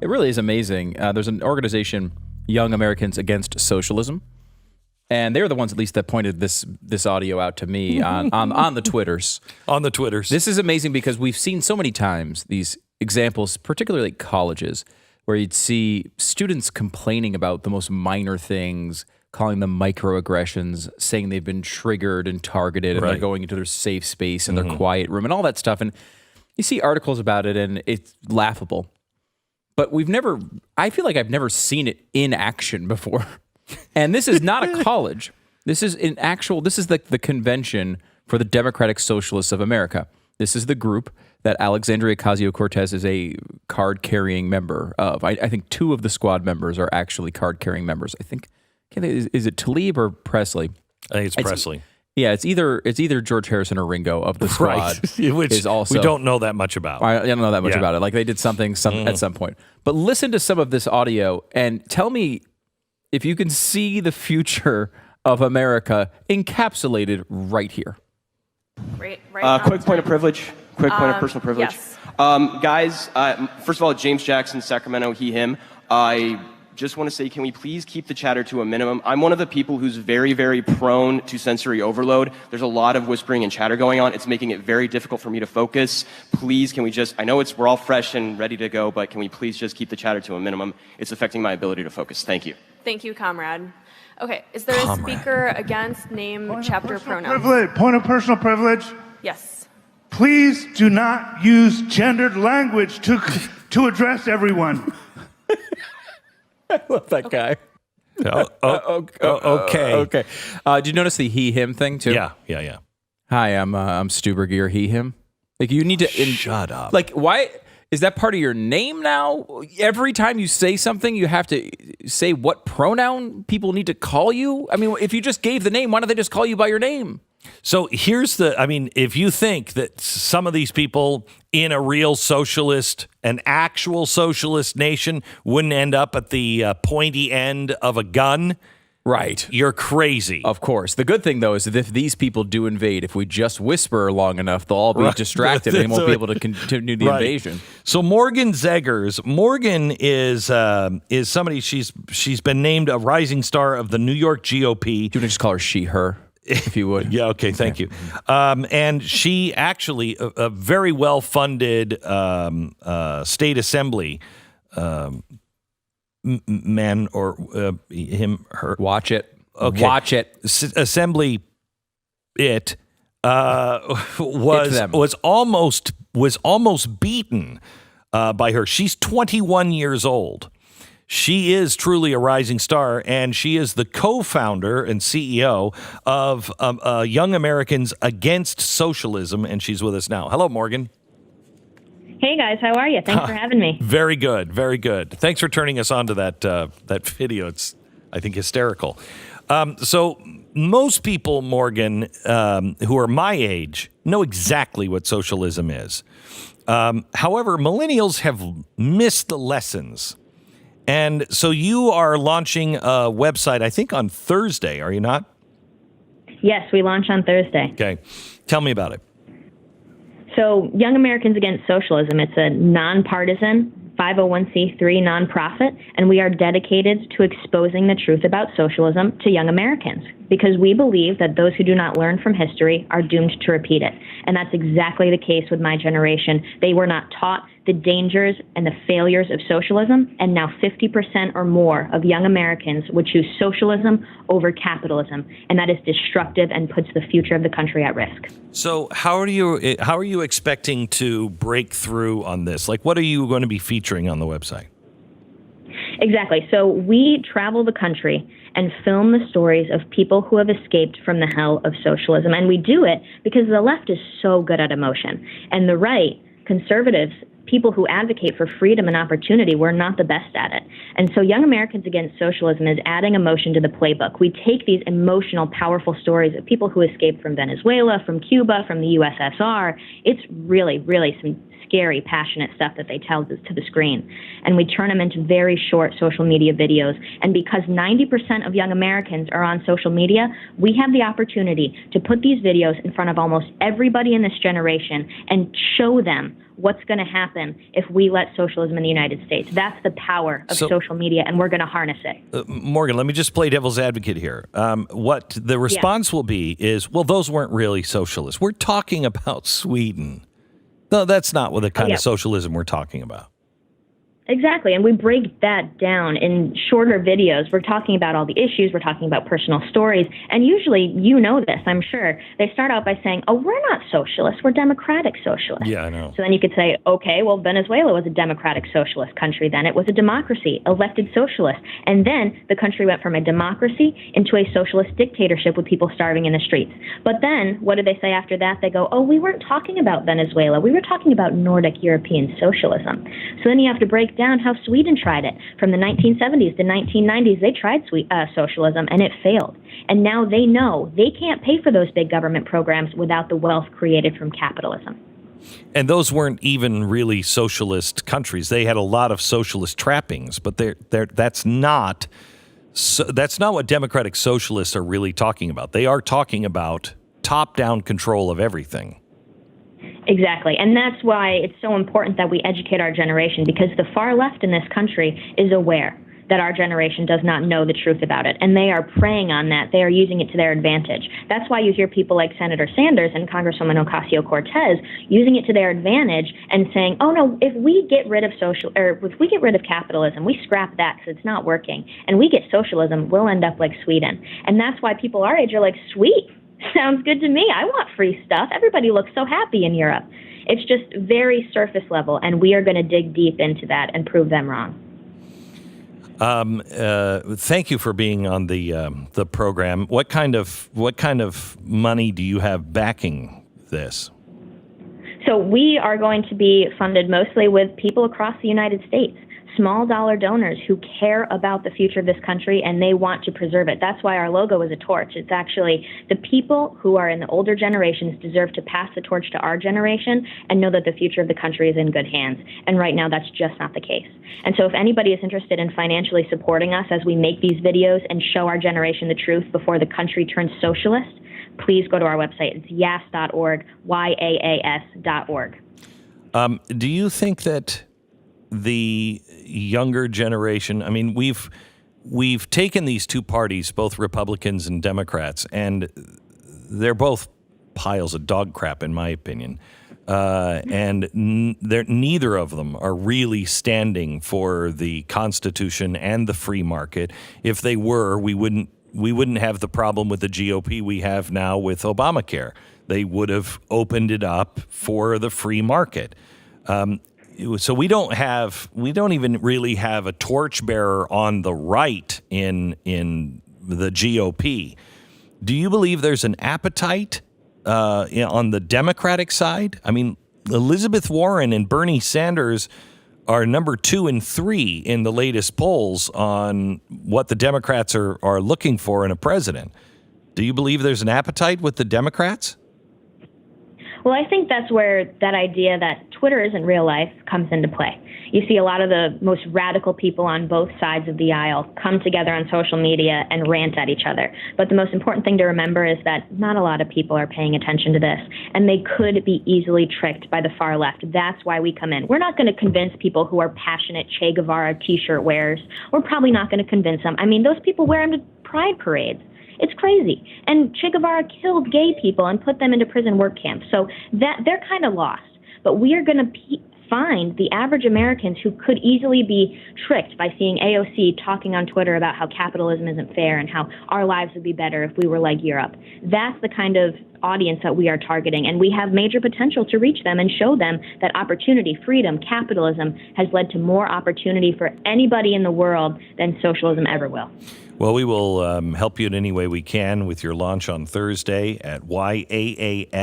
It really is amazing. There's an organization, Young Americans Against Socialism, and they're the ones, at least, that pointed this audio out to me on the Twitters. On the Twitters. This is amazing because we've seen so many times these examples, particularly at colleges, where you'd see students complaining about the most minor things, calling them microaggressions, saying they've been triggered and targeted, and they're going into their safe space and their quiet room and all that stuff. And you see articles about it, and it's laughable. But I feel like I've never seen it in action before. And this is not a college. This is the convention for the Democratic Socialists of America. This is the group that Alexandria Ocasio-Cortez is a card-carrying member of. I think two of the squad members are actually card-carrying members. I think, is it Tlaib or Presley? I think it's Presley. Yeah, it's either George Harrison or Ringo of the squad, which is also, we don't know that much about. I don't know that much about it. Like, they did something at some point. But listen to some of this audio and tell me if you can see the future of America encapsulated right here. Quick point of privilege. Quick point of personal privilege. Yes. Guys, first of all, James Jackson, Sacramento, he, him. I just want to say, can we please keep the chatter to a minimum? I'm one of the people who's very, very prone to sensory overload. There's a lot of whispering and chatter going on. It's making it very difficult for me to focus. Please, can we just, I know we're all fresh and ready to go, but can we please just keep the chatter to a minimum? It's affecting my ability to focus. Thank you. Thank you, comrade. Okay, is there a speaker against name, chapter, pronoun? Point of personal privilege. Yes. Please do not use gendered language to address everyone. I love that guy. Okay. Okay. Did you notice the he/him thing too? Yeah. Hi, I'm Stubergear. He/him. Like, you need to shut up. Like, why is that part of your name now? Every time you say something, you have to say what pronoun people need to call you. I mean, if you just gave the name, why don't they just call you by your name? So if you think that some of these people in a real socialist, an actual socialist nation wouldn't end up at the pointy end of a gun, right? You're crazy. Of course. The good thing, though, is that if these people do invade, if we just whisper long enough, they'll all be distracted and they won't be able to continue the invasion. So Morgan Zegers, Morgan is somebody, she's been named a rising star of the New York GOP. Do you want to just call her she, her? If you would. Yeah, okay, thank you. And she actually, a very well-funded state assembly man or him, her. Watch it. Okay. Watch it. Assembly was almost beaten by her. She's 21 years old. She is truly a rising star, and she is the co-founder and CEO of Young Americans Against Socialism, and she's with us now. Hello, Morgan. Hey, guys. How are you? Thanks for having me. Very good. Very good. Thanks for turning us on to that video. It's, I think, hysterical. So most people, Morgan, who are my age, know exactly what socialism is. However, millennials have missed the lessons. And so you are launching a website, I think, on Thursday, are you not? Yes, we launch on Thursday. Okay. Tell me about it. So Young Americans Against Socialism, it's a nonpartisan 501c3 nonprofit, and we are dedicated to exposing the truth about socialism to young Americans because we believe that those who do not learn from history are doomed to repeat it. And that's exactly the case with my generation. They were not taught the dangers and the failures of socialism, and now 50% or more of young Americans would choose socialism over capitalism, and that is destructive and puts the future of the country at risk. So how are you expecting to break through on this? Like, what are you going to be featuring on the website? Exactly. So we travel the country and film the stories of people who have escaped from the hell of socialism. And we do it because the left is so good at emotion. And the right, conservatives, people who advocate for freedom and opportunity, we're not the best at it. And so Young Americans Against Socialism is adding emotion to the playbook. We take these emotional, powerful stories of people who escaped from Venezuela, from Cuba, from the USSR. It's really, really some scary, passionate stuff that they tell us to the screen. And we turn them into very short social media videos. And because 90% of young Americans are on social media, we have the opportunity to put these videos in front of almost everybody in this generation and show them what's going to happen if we let socialism in the United States. That's the power of social media, and we're going to harness it. Morgan, let me just play devil's advocate here. What the response will be is, well, those weren't really socialists. We're talking about Sweden. No, that's not what the kind of socialism we're talking about. Exactly, and we break that down in shorter videos. We're talking about all the issues, we're talking about personal stories, and usually, you know this, I'm sure, they start out by saying, oh, we're not socialists, we're democratic socialists. Yeah, I know. So then you could say, okay, well, Venezuela was a democratic socialist country then. It was a democracy, elected socialist. And then the country went from a democracy into a socialist dictatorship with people starving in the streets. But then, what did they say after that? They go, oh, we weren't talking about Venezuela, we were talking about Nordic European socialism. So then you have to break down how Sweden tried it. From the 1970s to 1990s, they tried socialism, and it failed. And now they know they can't pay for those big government programs without the wealth created from capitalism. And those weren't even really socialist countries. They had a lot of socialist trappings, but that's not what democratic socialists are really talking about. They are talking about top-down control of everything. Exactly. And that's why it's so important that we educate our generation, because the far left in this country is aware that our generation does not know the truth about it. And they are preying on that. They are using it to their advantage. That's why you hear people like Senator Sanders and Congresswoman Ocasio-Cortez using it to their advantage and saying, oh, no, if we get rid of capitalism, we scrap that because it's not working, and we get socialism, we'll end up like Sweden. And that's why people our age are like, sweet. Sounds good to me. I want free stuff. Everybody looks so happy in Europe. It's just very surface level, and we are going to dig deep into that and prove them wrong. Thank you for being on the program. What kind of money do you have backing this? So we are going to be funded mostly with people across the United States. Small dollar donors who care about the future of this country and they want to preserve it. That's why our logo is a torch. It's actually the people who are in the older generations deserve to pass the torch to our generation and know that the future of the country is in good hands. And right now, that's just not the case. And so if anybody is interested in financially supporting us as we make these videos and show our generation the truth before the country turns socialist, please go to our website. It's yaas.org, yaas.org. Do you think that the younger generation, I mean, we've taken these two parties, both Republicans and Democrats, and they're both piles of dog crap, in my opinion. And neither of them are really standing for the Constitution and the free market. If they were, we wouldn't have the problem with the GOP we have now with Obamacare. They would have opened it up for the free market. So we don't even really have a torchbearer on the right in the GOP. Do you believe there's an appetite on the Democratic side? I mean, Elizabeth Warren and Bernie Sanders are number 2 and 3 in the latest polls on what the Democrats are looking for in a president. Do you believe there's an appetite with the Democrats? Well, I think that's where that idea that Twitter isn't real life comes into play. You see a lot of the most radical people on both sides of the aisle come together on social media and rant at each other. But the most important thing to remember is that not a lot of people are paying attention to this, and they could be easily tricked by the far left. That's why we come in. We're not going to convince people who are passionate Che Guevara T-shirt wearers. We're probably not going to convince them. I mean, those people wear them to pride parades. It's crazy. And Che Guevara killed gay people and put them into prison work camps. So that they're kind of lost. But we are going to find the average Americans who could easily be tricked by seeing AOC talking on Twitter about how capitalism isn't fair and how our lives would be better if we were like Europe. That's the kind of audience that we are targeting. And we have major potential to reach them and show them that opportunity, freedom, capitalism has led to more opportunity for anybody in the world than socialism ever will. Well, we will help you in any way we can with your launch on Thursday at yaas.org,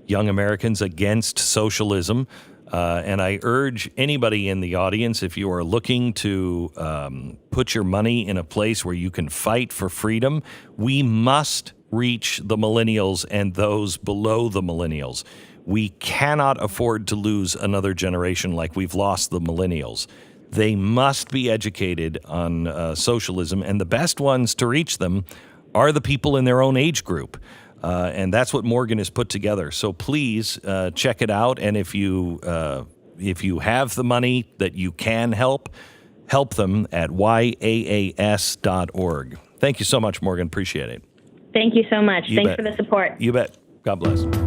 Young Americans Against Socialism. And I urge anybody in the audience, if you are looking to put your money in a place where you can fight for freedom, we must reach the millennials and those below the millennials. We cannot afford to lose another generation like we've lost the millennials. They must be educated on socialism, and the best ones to reach them are the people in their own age group. And that's what Morgan has put together. So please check it out. And if you have the money that you can help them at yaas.org. Thank you so much, Morgan. Appreciate it. Thank you so much. You Thanks bet. for the support. You bet. God bless.